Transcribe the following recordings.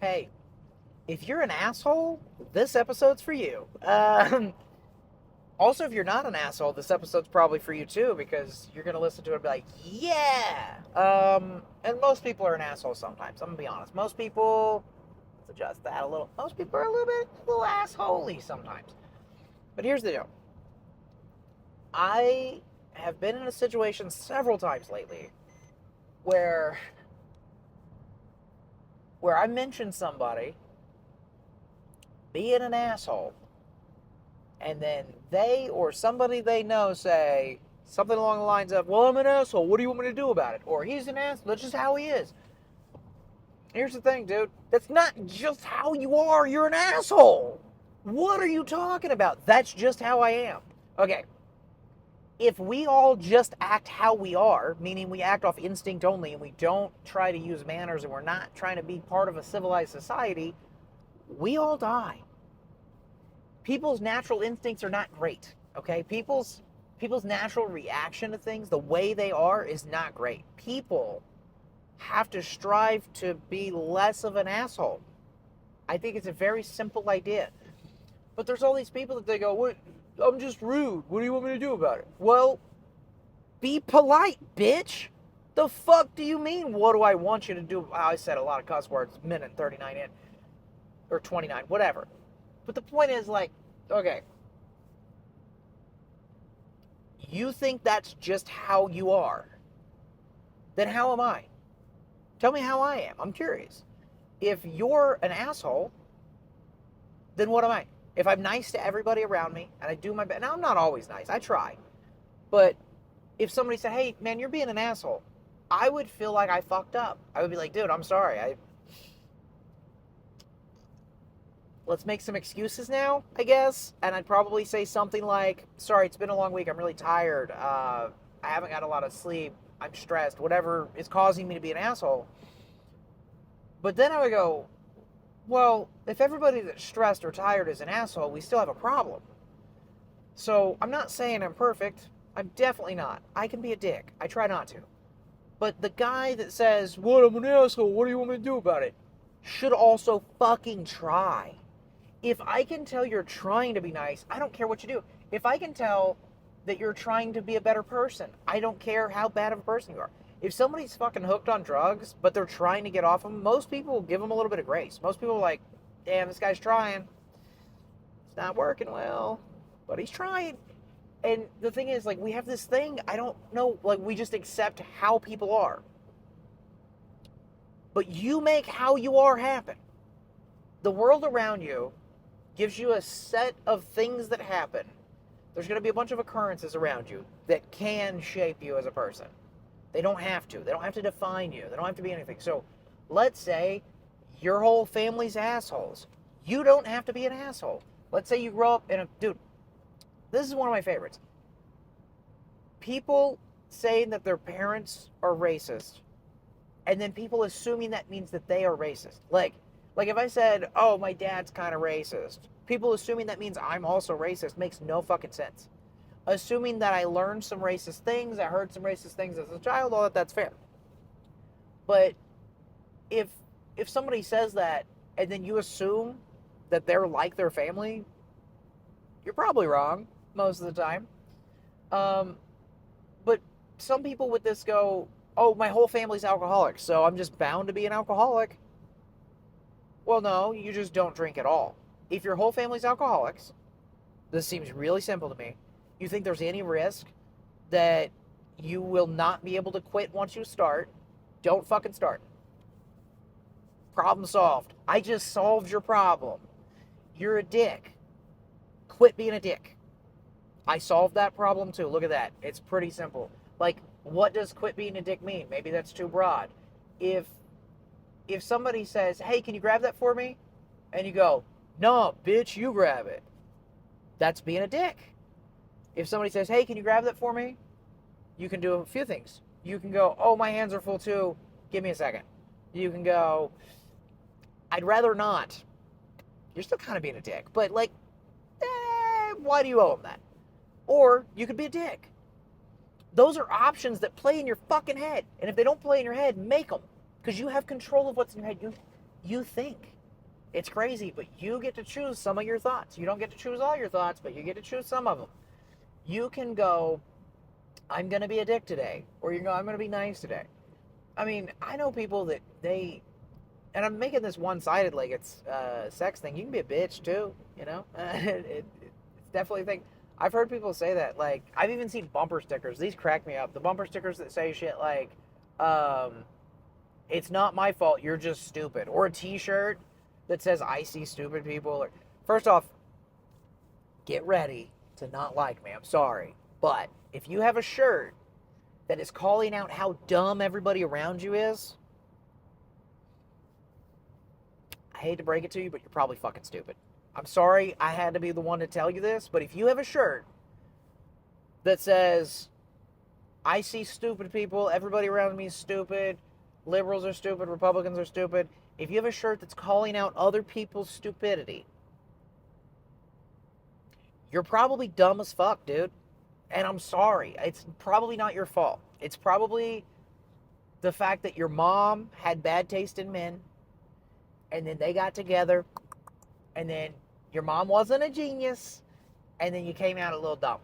Hey, if you're an asshole, this episode's for you. Also, if you're not an asshole, this episode's probably for you too, because you're gonna listen to it and be like, yeah. And most people are an asshole sometimes. I'm gonna be honest. Most people, let's adjust that a little. Most people are a little assholey sometimes. But here's the deal. I have been in a situation several times lately where I mentioned somebody being an asshole, and then they or somebody they know say something along the lines of, well, I'm an asshole. What do you want me to do about it? Or he's an asshole. That's just how he is. Here's the thing, dude. That's not just how you are. You're an asshole. What are you talking about? That's just how I am. Okay. If we all just act how we are, meaning we act off instinct only and we don't try to use manners and we're not trying to be part of a civilized society, we all die. People's natural instincts are not great. Okay, people's natural reaction to things, the way they are, is not great. People have to strive to be less of an asshole. I think it's a very simple idea. But there's all these people that they go, "What? I'm just rude. What do you want me to do about it?" Well, be polite, bitch. The fuck do you mean? What do I want you to do? I said a lot of cuss words, minute 39 in, or 29, whatever. But the point is, like, okay, you think that's just how you are, then how am I? Tell me how I am. I'm curious. If you're an asshole, then what am I? If I'm nice to everybody around me and I do my best, now I'm not always nice, I try, but if somebody said, hey, man, you're being an asshole, I would feel like I fucked up. I would be like, dude, I'm sorry. Let's make some excuses now, I guess. And I'd probably say something like, sorry, it's been a long week. I'm really tired. I haven't got a lot of sleep. I'm stressed. Whatever is causing me to be an asshole. But then I would go, well, if everybody that's stressed or tired is an asshole, we still have a problem. So I'm not saying I'm perfect. I'm definitely not. I can be a dick. I try not to. But the guy that says, what, I'm an asshole, what do you want me to do about it, should also fucking try. If I can tell you're trying to be nice, I don't care what you do. If I can tell that you're trying to be a better person, I don't care how bad of a person you are. If somebody's fucking hooked on drugs, but they're trying to get off them, most people will give them a little bit of grace. Most people are like, damn, this guy's trying. It's not working well, but he's trying. And the thing is, like, we have this thing, I don't know, like, we just accept how people are. But you make how you are happen. The world around you gives you a set of things that happen. There's going to be a bunch of occurrences around you that can shape you as a person. They don't have to. They don't have to define you. They don't have to be anything. So let's say your whole family's assholes. You don't have to be an asshole. Let's say you grow up in a... Dude, this is one of my favorites. People saying that their parents are racist, and then people assuming that means that they are racist. Like if I said, oh, my dad's kind of racist, people assuming that means I'm also racist makes no fucking sense. Assuming that I learned some racist things, I heard some racist things as a child, all that's fair. But if somebody says that and then you assume that they're like their family, you're probably wrong most of the time. But some people with this go, oh, my whole family's alcoholics, so I'm just bound to be an alcoholic. Well, no, you just don't drink at all. If your whole family's alcoholics, this seems really simple to me. You think there's any risk that you will not be able to quit once you start? Don't fucking start. Problem solved. I just solved your problem. You're a dick. Quit being a dick. I solved that problem too. Look at that. It's pretty simple. Like, what does quit being a dick mean? Maybe that's too broad. If somebody says, hey, can you grab that for me? And you go, no, bitch, you grab it. That's being a dick. If somebody says, hey, can you grab that for me? You can do a few things. You can go, oh, my hands are full too. Give me a second. You can go, I'd rather not. You're still kind of being a dick. But, like, why do you owe them that? Or you could be a dick. Those are options that play in your fucking head. And if they don't play in your head, make them. Because you have control of what's in your head. you think. It's crazy, but you get to choose some of your thoughts. You don't get to choose all your thoughts, but you get to choose some of them. You can go, I'm going to be a dick today, or you can go, I'm going to be nice today. I mean, I know people that and I'm making this one-sided, like it's a sex thing. You can be a bitch too, you know? It's definitely a thing. I've heard people say that. Like, I've even seen bumper stickers. These crack me up. The bumper stickers that say shit like, it's not my fault, you're just stupid. Or a t-shirt that says, I see stupid people. First off, get ready to not like me. I'm sorry. But if you have a shirt that is calling out how dumb everybody around you is, I hate to break it to you, but you're probably fucking stupid. I'm sorry I had to be the one to tell you this, but if you have a shirt that says, I see stupid people, everybody around me is stupid, liberals are stupid, Republicans are stupid, if you have a shirt that's calling out other people's stupidity, you're probably dumb as fuck, dude. And I'm sorry. It's probably not your fault. It's probably the fact that your mom had bad taste in men, and then they got together, and then your mom wasn't a genius, and then you came out a little dumb.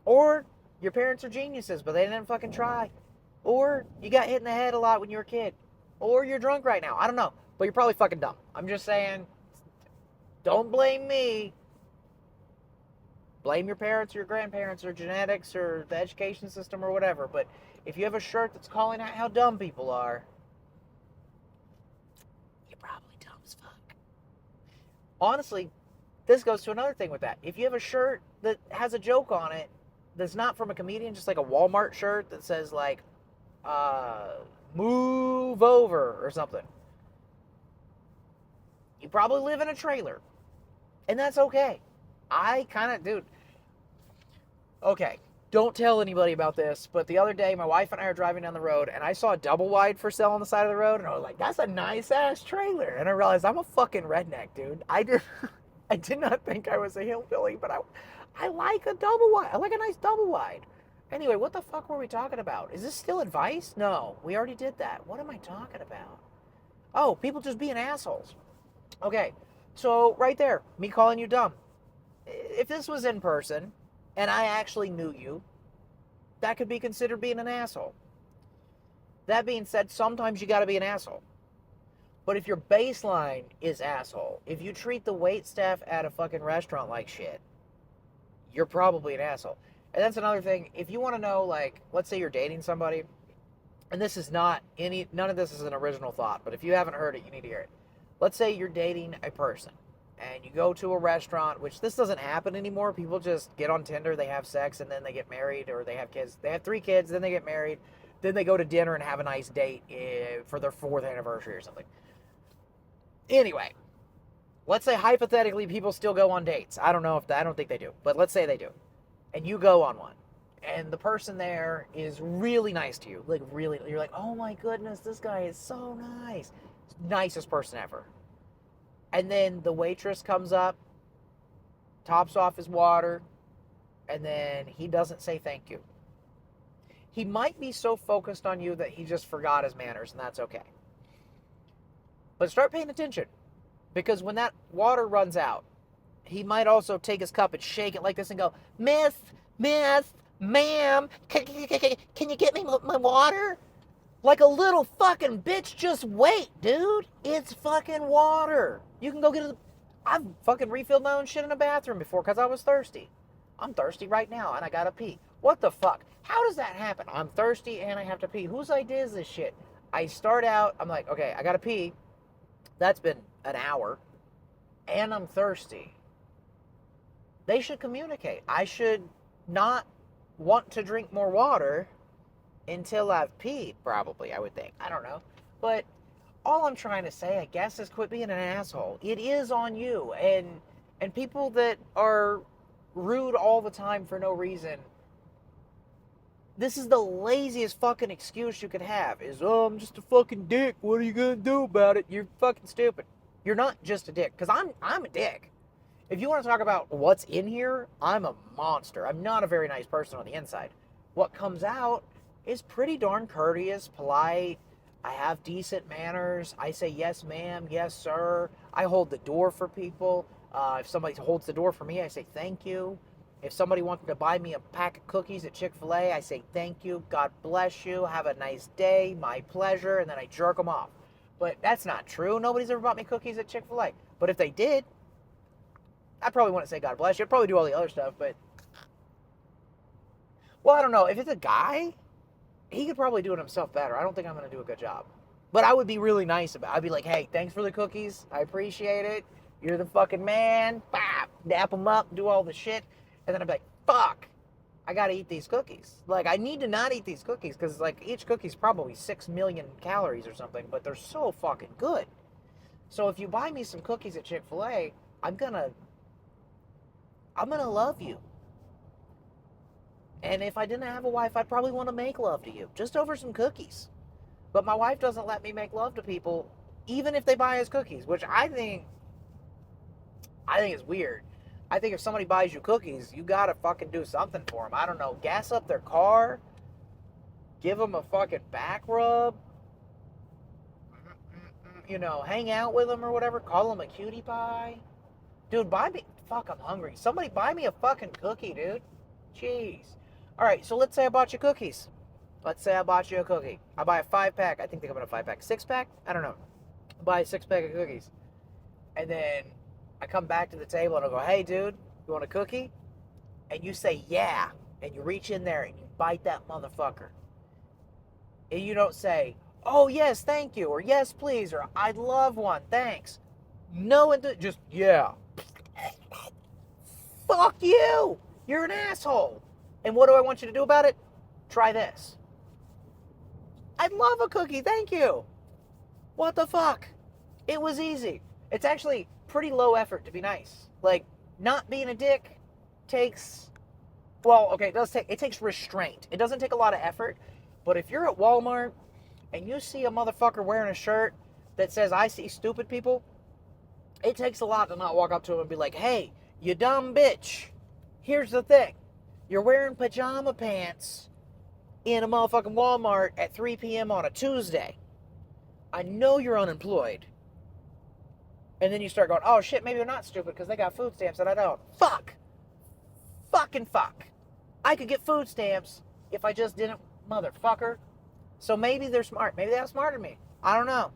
Or your parents are geniuses, but they didn't fucking try. Or you got hit in the head a lot when you were a kid. Or you're drunk right now. I don't know. But you're probably fucking dumb. I'm just saying, don't blame me. Blame your parents or your grandparents or genetics or the education system or whatever. But if you have a shirt that's calling out how dumb people are, you're probably dumb as fuck. Honestly, this goes to another thing with that. If you have a shirt that has a joke on it that's not from a comedian, just like a Walmart shirt that says like, move over or something, you probably live in a trailer. And that's okay. Dude. Okay, don't tell anybody about this, but the other day my wife and I are driving down the road and I saw a double wide for sale on the side of the road and I was like, that's a nice ass trailer. And I realized I'm a fucking redneck, dude. I did not think I was a hillbilly, but I like a double wide. I like a nice double wide. Anyway, what the fuck were we talking about? Is this still advice? No, we already did that. What am I talking about? Oh, people just being assholes. Okay, so right there, me calling you dumb. If this was in person and I actually knew you, that could be considered being an asshole. That being said, sometimes you gotta be an asshole. But if your baseline is asshole, if you treat the wait staff at a fucking restaurant like shit, you're probably an asshole. And that's another thing. If you want to know, like, let's say you're dating somebody, and this is none of this is an original thought, but if you haven't heard it, you need to hear it. Let's say you're dating a person, and you go to a restaurant, which this doesn't happen anymore. People just get on Tinder, they have sex, and then they get married, or they have kids. They have 3 kids, then they get married, then they go to dinner and have a nice date for their 4th anniversary or something. Anyway, let's say hypothetically people still go on dates. I don't think they do, but let's say they do. And you go on one. And the person there is really nice to you. Like, really, you're like, oh my goodness, this guy is so nice. Nicest person ever. And then the waitress comes up, tops off his water, and then he doesn't say thank you. He might be so focused on you that he just forgot his manners, and that's okay. But start paying attention, because when that water runs out, he might also take his cup and shake it like this and go, Miss, ma'am, can you get me my water? Like a little fucking bitch, just wait, dude. It's fucking water. You can go get it. I've fucking refilled my own shit in a bathroom before because I was thirsty. I'm thirsty right now and I gotta pee. What the fuck? How does that happen? I'm thirsty and I have to pee. Whose idea is this shit? I start out, I'm like, okay, I gotta pee. That's been an hour. And I'm thirsty. They should communicate. I should not want to drink more water until I've peed, probably, I would think. I don't know. But all I'm trying to say, I guess, is quit being an asshole. It is on you. And people that are rude all the time for no reason, this is the laziest fucking excuse you could have, is, oh, I'm just a fucking dick. What are you going to do about it? You're fucking stupid. You're not just a dick, because I'm a dick. If you want to talk about what's in here, I'm a monster. I'm not a very nice person on the inside. What comes out is pretty darn courteous, polite. I have decent manners. I say yes, ma'am, yes, sir. I hold the door for people. If somebody holds the door for me, I say thank you. If somebody wanted to buy me a pack of cookies at Chick-fil-A, I say thank you. God bless you. Have a nice day. My pleasure. And then I jerk them off. But that's not true. Nobody's ever bought me cookies at Chick-fil-A. But if they did, I probably wouldn't say God bless you. I'd probably do all the other stuff. But, well, I don't know. If it's a guy, he could probably do it himself better. I don't think I'm going to do a good job. But I would be really nice about it. I'd be like, hey, thanks for the cookies. I appreciate it. You're the fucking man. Bop, dap them up, do all the shit. And then I'd be like, fuck, I got to eat these cookies. Like, I need to not eat these cookies because, like, each cookie's probably 6 million calories or something, but they're so fucking good. So if you buy me some cookies at Chick-fil-A, I'm gonna love you. And if I didn't have a wife, I'd probably want to make love to you just over some cookies. But my wife doesn't let me make love to people, even if they buy us cookies, which I think is weird. I think if somebody buys you cookies, you gotta fucking do something for them. I don't know, gas up their car, give them a fucking back rub, you know, hang out with them or whatever, call them a cutie pie. Dude, buy me, fuck, I'm hungry. Somebody buy me a fucking cookie, dude. Jeez. All right, so let's say I bought you cookies. Let's say I bought you a cookie. I buy a 5-pack. I think they come in a 5-pack. 6-pack? I don't know. I buy a 6-pack of cookies. And then I come back to the table and I go, hey, dude, you want a cookie? And you say, yeah. And you reach in there and you bite that motherfucker. And you don't say, oh, yes, thank you, or yes, please, or I'd love one, thanks. No, just, yeah. Fuck you. You're an asshole. And what do I want you to do about it? Try this. I'd love a cookie, thank you. What the fuck? It was easy. It's actually pretty low effort to be nice. Like, not being a dick takes, well, okay, it takes restraint. It doesn't take a lot of effort, but if you're at Walmart and you see a motherfucker wearing a shirt that says, I see stupid people, it takes a lot to not walk up to him and be like, hey, you dumb bitch. Here's the thing. You're wearing pajama pants in a motherfucking Walmart at 3 p.m. on a Tuesday. I know you're unemployed. And then you start going, oh shit, maybe they're not stupid because they got food stamps and I don't. Fuck. Fucking fuck. I could get food stamps if I just didn't, motherfucker. So maybe they're smart. Maybe they outsmarted me. I don't know.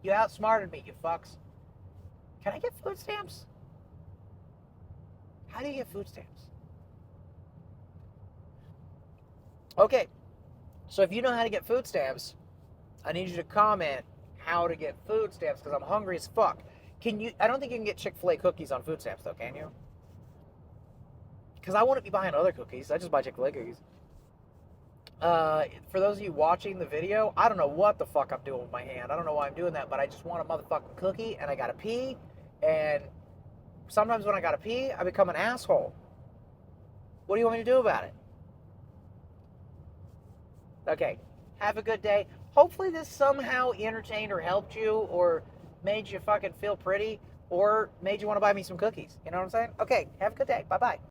You outsmarted me, you fucks. Can I get food stamps? How do you get food stamps? Okay. So if you know how to get food stamps, I need you to comment how to get food stamps because I'm hungry as fuck. I don't think you can get Chick-fil-A cookies on food stamps though, can you? Because I wouldn't be buying other cookies. I just buy Chick-fil-A cookies. For those of you watching the video, I don't know what the fuck I'm doing with my hand. I don't know why I'm doing that, but I just want a motherfucking cookie and I gotta pee. And sometimes when I gotta pee, I become an asshole. What do you want me to do about it? Okay, have a good day. Hopefully this somehow entertained or helped you or made you fucking feel pretty or made you want to buy me some cookies. You know what I'm saying? Okay, have a good day. Bye-bye.